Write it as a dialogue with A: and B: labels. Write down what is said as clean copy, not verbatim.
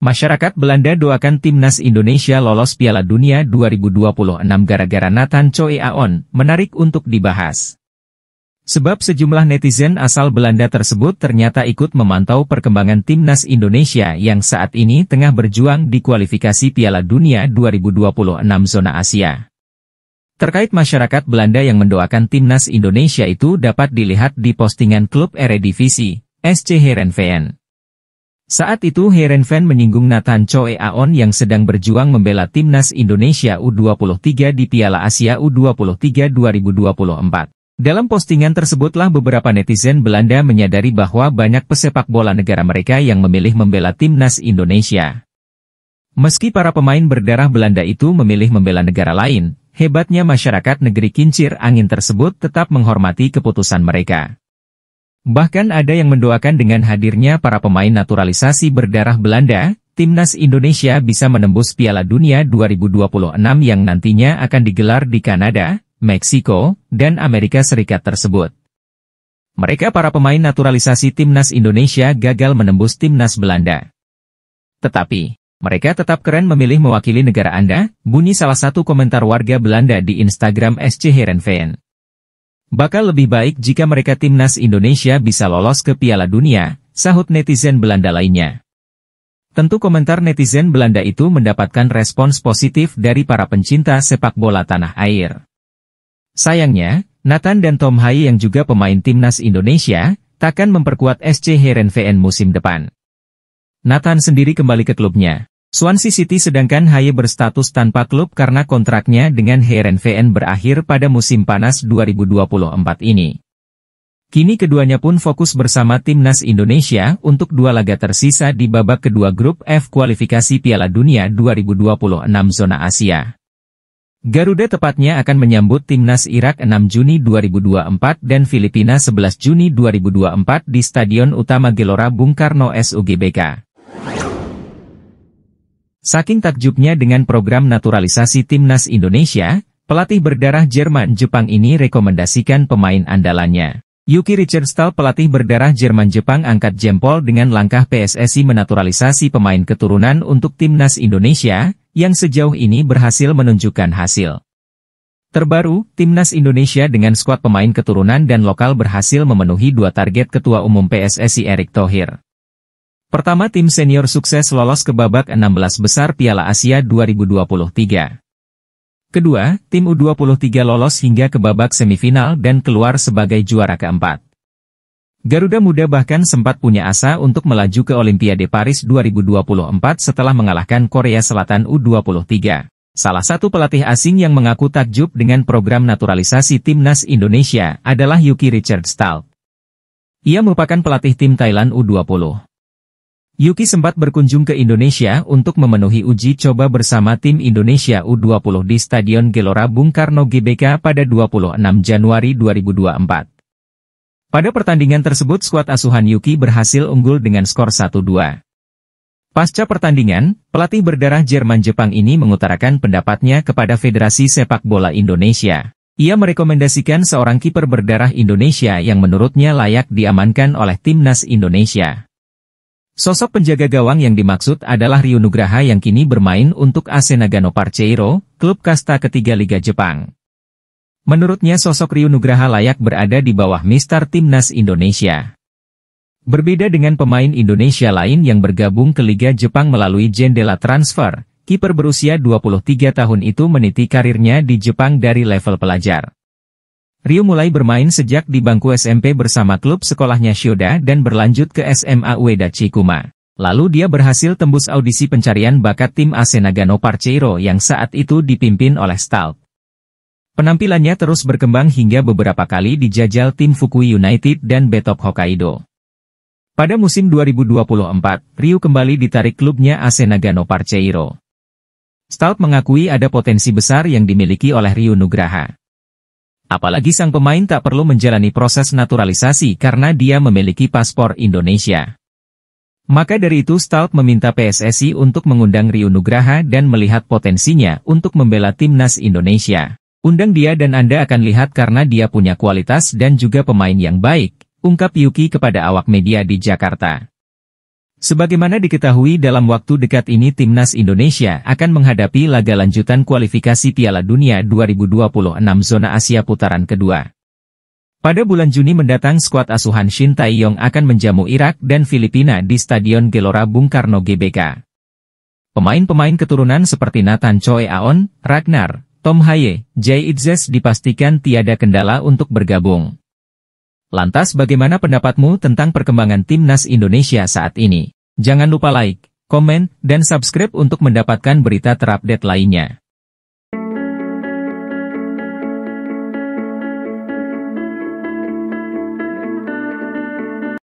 A: Masyarakat Belanda doakan timnas Indonesia lolos Piala Dunia 2026 gara-gara Nathan Coe Aon, menarik untuk dibahas. Sebab sejumlah netizen asal Belanda tersebut ternyata ikut memantau perkembangan timnas Indonesia yang saat ini tengah berjuang di kualifikasi Piala Dunia 2026 zona Asia. Terkait masyarakat Belanda yang mendoakan timnas Indonesia itu dapat dilihat di postingan klub Eredivisie, SC Heerenveen. Saat itu Heerenveen menyinggung Nathan Coe Aon yang sedang berjuang membela timnas Indonesia U23 di Piala Asia U23 2024. Dalam postingan tersebutlah beberapa netizen Belanda menyadari bahwa banyak pesepak bola negara mereka yang memilih membela timnas Indonesia. Meski para pemain berdarah Belanda itu memilih membela negara lain, hebatnya masyarakat negeri kincir angin tersebut tetap menghormati keputusan mereka. Bahkan ada yang mendoakan dengan hadirnya para pemain naturalisasi berdarah Belanda, timnas Indonesia bisa menembus Piala Dunia 2026 yang nantinya akan digelar di Kanada, Meksiko, dan Amerika Serikat tersebut. Mereka para pemain naturalisasi timnas Indonesia gagal menembus timnas Belanda. Tetapi, mereka tetap keren memilih mewakili negara Anda, bunyi salah satu komentar warga Belanda di Instagram SC Heerenveen. Bakal lebih baik jika mereka timnas Indonesia bisa lolos ke Piala Dunia, sahut netizen Belanda lainnya. Tentu komentar netizen Belanda itu mendapatkan respons positif dari para pencinta sepak bola tanah air. Sayangnya, Nathan dan Tom Haye yang juga pemain timnas Indonesia, takkan memperkuat SC Heerenveen musim depan. Nathan sendiri kembali ke klubnya, Swansea City, sedangkan Haye berstatus tanpa klub karena kontraknya dengan Heerenveen berakhir pada musim panas 2024 ini. Kini keduanya pun fokus bersama timnas Indonesia untuk 2 laga tersisa di babak kedua grup F kualifikasi Piala Dunia 2026 zona Asia. Garuda tepatnya akan menyambut timnas Irak 6 Juni 2024 dan Filipina 11 Juni 2024 di Stadion Utama Gelora Bung Karno SUGBK. Saking takjubnya dengan program naturalisasi timnas Indonesia, pelatih berdarah Jerman-Jepang ini rekomendasikan pemain andalannya. Yuki Richardstahl, pelatih berdarah Jerman-Jepang, angkat jempol dengan langkah PSSI menaturalisasi pemain keturunan untuk timnas Indonesia, yang sejauh ini berhasil menunjukkan hasil. Terbaru, timnas Indonesia dengan skuad pemain keturunan dan lokal berhasil memenuhi 2 target Ketua Umum PSSI Erick Thohir. Pertama, tim senior sukses lolos ke babak 16 besar Piala Asia 2023. Kedua, tim U23 lolos hingga ke babak semifinal dan keluar sebagai juara keempat. Garuda Muda bahkan sempat punya asa untuk melaju ke Olimpiade Paris 2024 setelah mengalahkan Korea Selatan U23. Salah satu pelatih asing yang mengaku takjub dengan program naturalisasi timnas Indonesia adalah Yuki Richardstahl. Ia merupakan pelatih tim Thailand U20. Yuki sempat berkunjung ke Indonesia untuk memenuhi uji coba bersama tim Indonesia U20 di Stadion Gelora Bung Karno GBK pada 26 Januari 2024. Pada pertandingan tersebut skuad asuhan Yuki berhasil unggul dengan skor 1-2. Pasca pertandingan, pelatih berdarah Jerman-Jepang ini mengutarakan pendapatnya kepada Federasi Sepak Bola Indonesia. Ia merekomendasikan seorang kiper berdarah Indonesia yang menurutnya layak diamankan oleh timnas Indonesia. Sosok penjaga gawang yang dimaksud adalah Ryu Nugraha yang kini bermain untuk AC Nagano Parceiro, klub kasta ketiga Liga Jepang. Menurutnya sosok Ryu Nugraha layak berada di bawah Mister Timnas Indonesia. Berbeda dengan pemain Indonesia lain yang bergabung ke Liga Jepang melalui jendela transfer, kiper berusia 23 tahun itu meniti karirnya di Jepang dari level pelajar. Ryu mulai bermain sejak di bangku SMP bersama klub sekolahnya Shoda dan berlanjut ke SMA Ueda Chikuma. Lalu dia berhasil tembus audisi pencarian bakat tim AC Nagano Parceiro yang saat itu dipimpin oleh Stahl. Penampilannya terus berkembang hingga beberapa kali dijajal tim Fukui United dan Betop Hokkaido. Pada musim 2024, Ryu kembali ditarik klubnya AC Nagano Parceiro. Stahl mengakui ada potensi besar yang dimiliki oleh Ryu Nugraha. Apalagi sang pemain tak perlu menjalani proses naturalisasi karena dia memiliki paspor Indonesia. Maka dari itu Stahl meminta PSSI untuk mengundang Ryu Nugraha dan melihat potensinya untuk membela timnas Indonesia. Undang dia dan Anda akan lihat karena dia punya kualitas dan juga pemain yang baik, ungkap Yuki kepada awak media di Jakarta. Sebagaimana diketahui dalam waktu dekat ini Timnas Indonesia akan menghadapi laga lanjutan kualifikasi Piala Dunia 2026 zona Asia putaran kedua. Pada bulan Juni mendatang skuad asuhan Shin Tae-yong akan menjamu Irak dan Filipina di Stadion Gelora Bung Karno GBK. Pemain-pemain keturunan seperti Nathan Choi Aon, Ragnar, Tom Haye, Jay Itzes dipastikan tiada kendala untuk bergabung. Lantas bagaimana pendapatmu tentang perkembangan Timnas Indonesia saat ini? Jangan lupa like, komen, dan subscribe untuk mendapatkan berita terupdate lainnya.